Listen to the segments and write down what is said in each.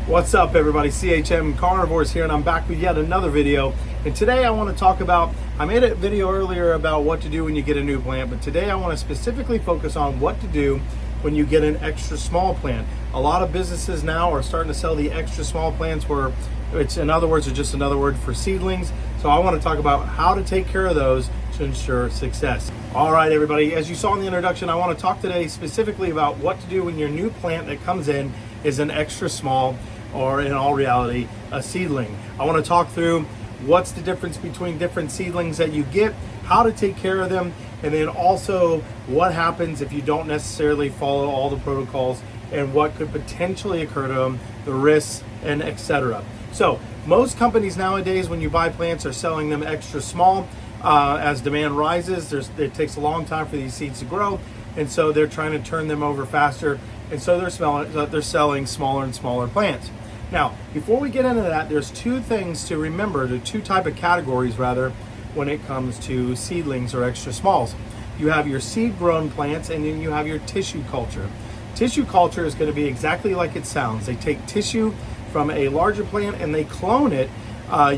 What's up everybody, CHM Carnivores here, and I'm back with yet another video. And today I want to talk about, I made a video earlier about what to do when you get a new plant, but today I want to specifically focus on what to do when you get an extra small plant. A lot of businesses now are starting to sell the extra small plants where it's, in other words, are just another word for seedlings. So I want to talk about how to take care of those to ensure success. All right everybody, as you saw in the introduction, I want to talk today specifically about what to do when your new plant that comes in is an extra small, or in all reality, a seedling. I want to talk through what's the difference between different seedlings that you get, how to take care of them, and then also what happens if you don't necessarily follow all the protocols and what could potentially occur to them, the risks, and etc. So most companies nowadays, when you buy plants, are selling them extra small. As demand rises, it takes a long time for these seeds to grow, and so they're trying to turn them over faster, and so they're selling smaller and smaller plants. Now, before we get into that, there's two things to remember, the two type of categories rather, when it comes to seedlings or extra smalls. You have your seed grown plants, and then you have your tissue culture. Tissue culture is going to be exactly like it sounds. They take tissue from a larger plant and they clone it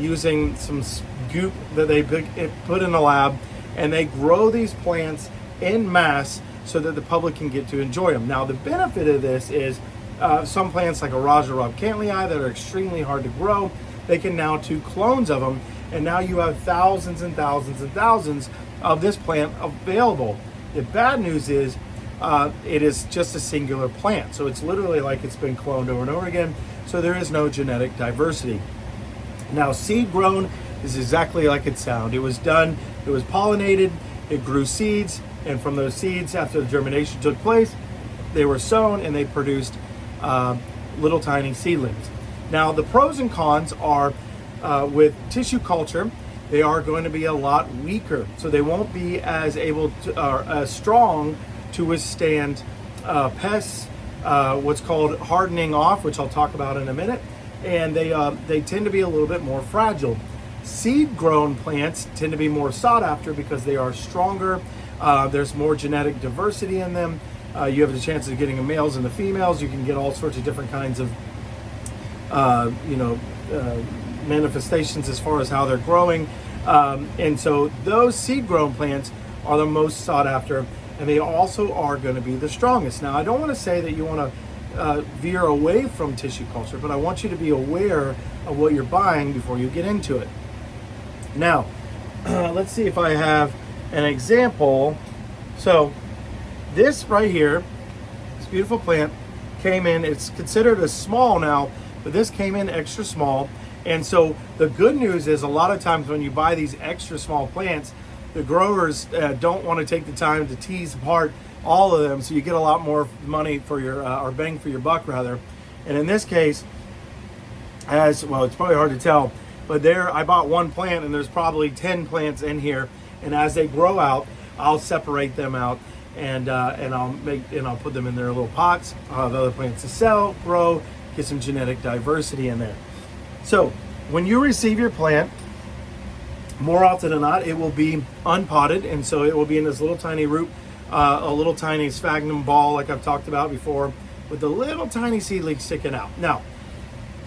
using some goop that they put in a lab, and they grow these plants in mass so that the public can get to enjoy them. Now, the benefit of this is some plants like a Raja Rob Cantley that are extremely hard to grow, they can now do clones of them, and now you have thousands and thousands and thousands of this plant available. The bad news is it is just a singular plant, so it's literally like it's been cloned over and over again, so there is no genetic diversity. Now, seed grown is exactly like it sounds. It was pollinated, it grew seeds, and from those seeds, after the germination took place, they were sown and they produced little tiny seedlings. Now, the pros and cons are with tissue culture, they are going to be a lot weaker, so they won't be as able to, or as strong to withstand pests, what's called hardening off, which I'll talk about in a minute, and they tend to be a little bit more fragile. Seed grown plants tend to be more sought after because they are stronger. There's more genetic diversity in them. You have the chance of getting the males and the females. You can get all sorts of different kinds of manifestations as far as how they're growing. And so those seed grown plants are the most sought after, and they also are going to be the strongest. Now, I don't want to say that you want to veer away from tissue culture, but I want you to be aware of what you're buying before you get into it. Now, let's see if I have an example. So this right here, this beautiful plant came in, it's considered a small now, but this came in extra small. And so the good news is a lot of times when you buy these extra small plants, the growers don't want to take the time to tease apart all of them, so you get a lot more money for your, or bang for your buck rather. And in this case, as well, it's probably hard to tell, but there I bought one plant and there's probably 10 plants in here, and as they grow out, I'll separate them out and I'll put them in their little pots. I'll have other plants to sell, grow, get some genetic diversity in there. So when you receive your plant, more often than not, it will be unpotted, and so it will be in this little tiny root, a little tiny sphagnum ball like I've talked about before, with the little tiny seedlings sticking out. Now,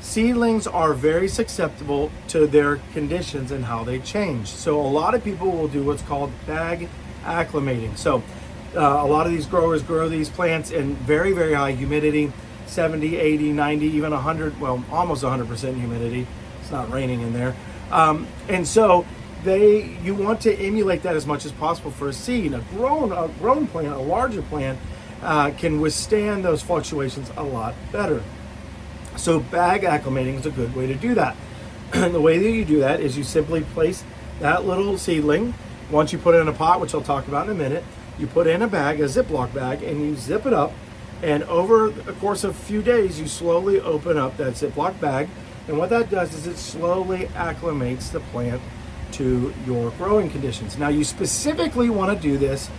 seedlings are very susceptible to their conditions and how they change. So a lot of people will do what's called bag acclimating. So a lot of these growers grow these plants in very, very high humidity, 70, 80, 90, even 100, well, almost 100% humidity. It's not raining in there. And so you want to emulate that as much as possible for a seed. A grown plant, a larger plant, can withstand those fluctuations a lot better. So bag acclimating is a good way to do that. And the way that you do that is you simply place that little seedling, once you put it in a pot, which I'll talk about in a minute, you put in a bag, a Ziploc bag, and you zip it up, and over the course of a few days, you slowly open up that Ziploc bag, and what that does is it slowly acclimates the plant to your growing conditions. Now, you specifically want to do this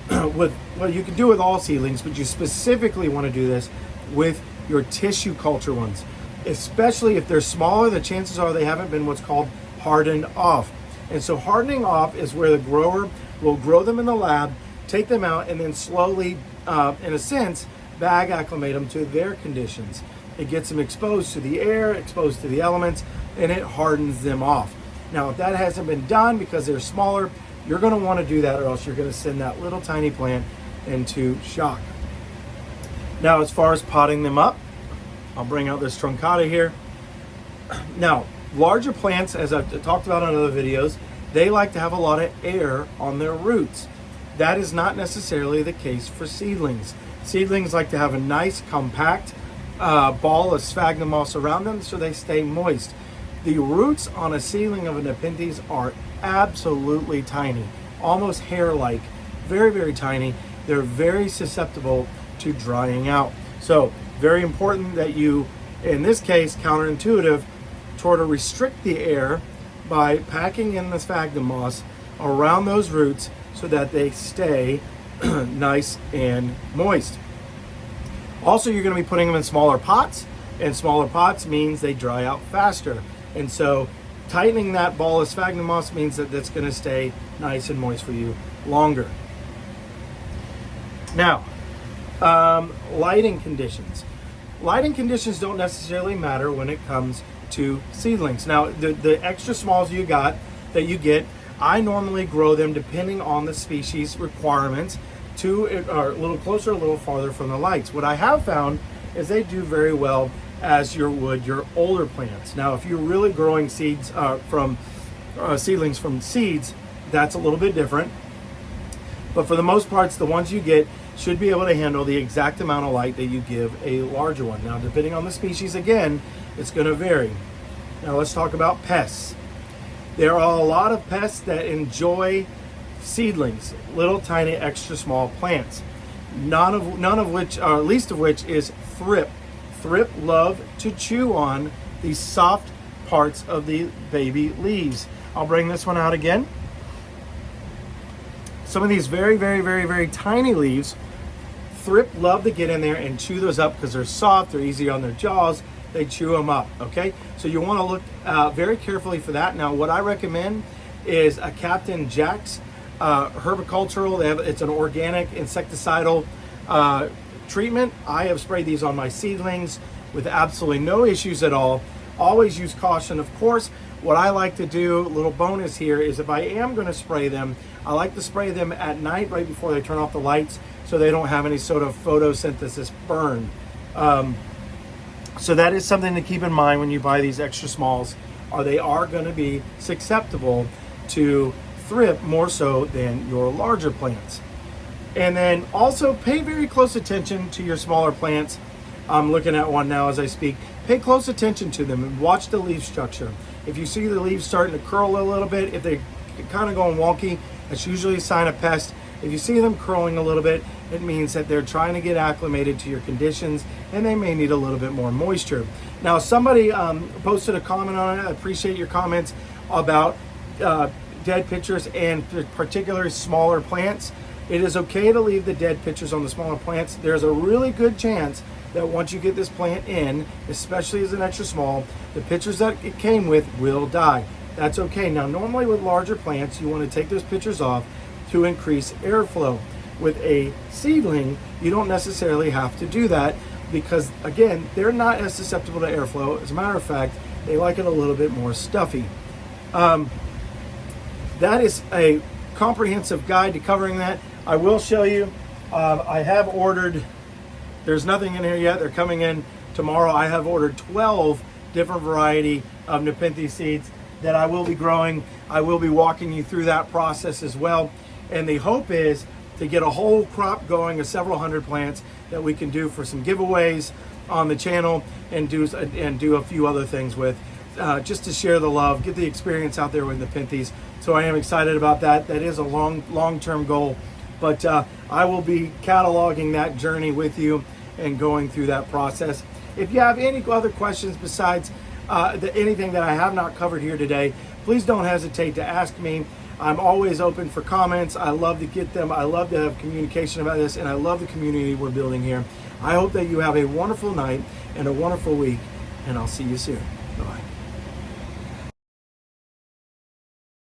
with, well, you can do it with all seedlings, but you specifically want to do this with your tissue culture ones, especially if they're smaller. The chances are they haven't been what's called hardened off. And so hardening off is where the grower will grow them in the lab, take them out, and then slowly, in a sense, bag acclimate them to their conditions. it gets them exposed to the air, exposed to the elements, and it hardens them off. Now, if that hasn't been done because they're smaller, you're going to want to do that, or else you're going to send that little tiny plant into shock. Now, as far as potting them up, I'll bring out this truncata here. Now, larger plants, as I've talked about in other videos, they like to have a lot of air on their roots. That is not necessarily the case for seedlings. Seedlings like to have a nice, compact ball of sphagnum moss around them so they stay moist. The roots on a seedling of a Nepenthes are absolutely tiny, almost hair-like, very, very tiny. They're very susceptible to drying out. So very important that you, in this case, counterintuitive, try to restrict the air by packing in the sphagnum moss around those roots so that they stay nice and moist. Also, you're going to be putting them in smaller pots, and smaller pots means they dry out faster. And so tightening that ball of sphagnum moss means that that's going to stay nice and moist for you longer. Now, lighting conditions. Lighting conditions don't necessarily matter when it comes to seedlings. Now, the extra smalls you get, I normally grow them depending on the species requirements to or a little closer, a little farther from the lights. What I have found is they do very well as your older plants. Now, if you're really growing seeds from seedlings from seeds, that's a little bit different. But for the most parts, the ones you get should be able to handle the exact amount of light that you give a larger one. Now, depending on the species, again, it's going to vary. Now, let's talk about pests. There are a lot of pests that enjoy seedlings, little tiny extra small plants. None of which, or least of which, is thrip. Thrip love to chew on the soft parts of the baby leaves. I'll bring this one out again. Some of these very, very, very, very tiny leaves, thrip love to get in there and chew those up because they're soft, they're easy on their jaws, they chew them up, okay? So you want to look very carefully for that. Now, what I recommend is a Captain Jack's herbicultural. It's an organic insecticidal treatment. I have sprayed these on my seedlings with absolutely no issues at all. Always use caution, of course. What I like to do, little bonus here, is if I am going to spray them, I like to spray them at night right before they turn off the lights so they don't have any sort of photosynthesis burn. So that is something to keep in mind when you buy these extra smalls, or they are going to be susceptible to thrip more so than your larger plants. And then also pay very close attention to your smaller plants. I'm looking at one now as I speak. Pay close attention to them and watch the leaf structure. If you see the leaves starting to curl a little bit, if they're kind of going wonky, that's usually a sign of pest. If you see them curling a little bit, it means that they're trying to get acclimated to your conditions and they may need a little bit more moisture. Now, somebody posted a comment on it. I appreciate your comments about dead pitchers and particularly smaller plants. It is okay to leave the dead pitchers on the smaller plants. There's a really good chance that once you get this plant in, especially as an extra small, the pitchers that it came with will die. That's okay. Now, normally with larger plants, you want to take those pitchers off to increase airflow. With a seedling, you don't necessarily have to do that because, again, they're not as susceptible to airflow. As a matter of fact, they like it a little bit more stuffy. That is a comprehensive guide to covering that. I will show you, I have ordered, there's nothing in here yet, they're coming in tomorrow. I have ordered 12 different variety of Nepenthes seeds that I will be growing. I will be walking you through that process as well. And the hope is to get a whole crop going of several hundred plants that we can do for some giveaways on the channel and do a few other things with, just to share the love, get the experience out there with Nepenthes. So I am excited about that. That is a long-term goal, but I will be cataloging that journey with you and going through that process. If you have any other questions besides anything that I have not covered here today, please don't hesitate to ask me. I'm always open for comments. I love to get them. I love to have communication about this, and I love the community we're building here. I hope that you have a wonderful night and a wonderful week, and I'll see you soon. Bye-bye.